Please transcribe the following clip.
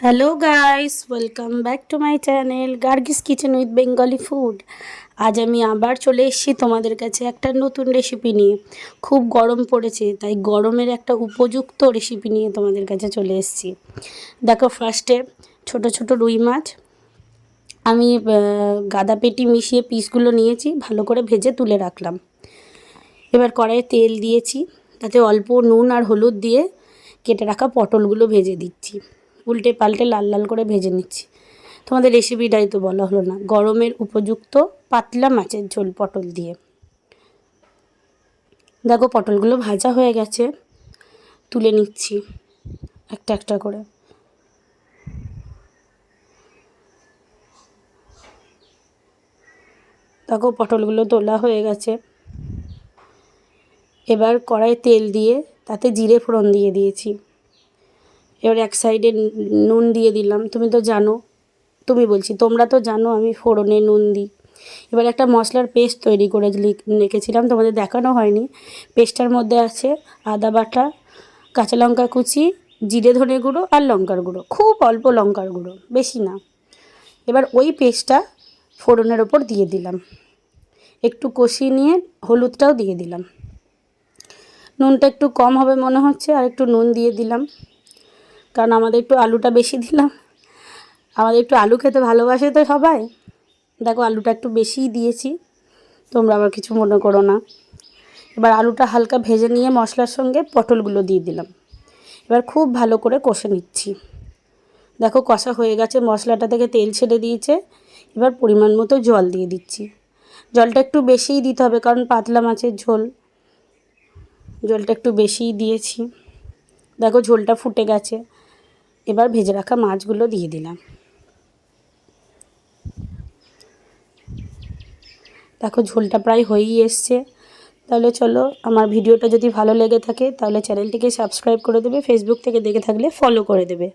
Hello guys, welcome back to my channel Gargi's kitchen with Bengali food. আজ আমি আবার চলে এসেছি তোমাদের কাছে একটা নতুন রেসিপি নিয়ে। খুব গরম পড়েছে, তাই গরমের একটা উপযুক্ত রেসিপি নিয়ে তোমাদের কাছে চলে এসেছি। দেখো, ফার্স্টে ছোট ছোট রুই মাছ আমি গাদা পেটি মিশিয়ে পিসগুলো নিয়েছি, ভালো করে ভেজে তুলে রাখলাম। এবার কড়াইয়ে তেল দিয়েছি, তাতে অল্প নুন আর হলুদ দিয়ে কেটে রাখা পটলগুলো ভেজে দিচ্ছি। উল্টে পাল্টে লাল লাল করে ভেজে নিচ্ছি। তোমাদের রেসিপিটাই তো বলা হলো না, গরমের উপযুক্ত পাতলা মাছের ঝোল পটল দিয়ে। দেখো, পটলগুলো ভাজা হয়ে গেছে, তুলে নিচ্ছি একটা একটা করে। দেখো, পটলগুলো তোলা হয়ে গেছে। এবার কড়াইয়ে তেল দিয়ে তাতে জিরে ফোড়ন দিয়ে দিয়েছি। এবার এক সাইডে নুন দিয়ে দিলাম। তোমরা তো জানো আমি ফোড়নে নুন দিই। এবার একটা মশলার পেস্ট তৈরি করে রেখেছিলাম, তোমাদের দেখানো হয়নি। পেস্টটার মধ্যে আছে আদা বাটা, কাঁচা লঙ্কা কুচি, জিরে ধনে গুঁড়ো আর লঙ্কার গুঁড়ো, খুব অল্প লঙ্কার গুঁড়ো, বেশি না। এবার ওই পেস্টটা ফোড়নের ওপর দিয়ে দিলাম, একটু কষিয়ে নিয়ে হলুদটাও দিয়ে দিলাম। নুনটা একটু কম হবে মনে হচ্ছে, আর একটু নুন দিয়ে দিলাম, কারণ আমাদের একটু আলুটা বেশি দিলাম। আমাদের একটু আলু খেতে ভালোবাসে তো সবাই। দেখো, আলুটা একটু বেশিই দিয়েছি, তোমরা আবার কিছু মনে করো না। এবার আলুটা হালকা ভেজে নিয়ে মশলার সঙ্গে পটলগুলো দিয়ে দিলাম। এবার খুব ভালো করে কষে নিচ্ছি। দেখো, কষা হয়ে গেছে, মশলাটা থেকে তেল ছেড়ে দিয়েছে। এবার পরিমাণ মতো জল দিয়ে দিচ্ছি। জলটা একটু বেশিই দিতে হবে, কারণ পাতলা মাছের ঝোল, জলটা একটু বেশিই দিয়েছি। দেখো, ঝোলটা ফুটে গেছে। এবার ভেজে রাখা মাছগুলো দিয়ে দিলাম। দেখো, ঝোলটা প্রায় হয়েই এসছে। তাহলে চলো, আমার ভিডিওটা যদি ভালো লেগে থাকে তাহলে চ্যানেলটিকে সাবস্ক্রাইব করে দেবে, ফেসবুক থেকে দেখে থাকলে ফলো করে দেবে।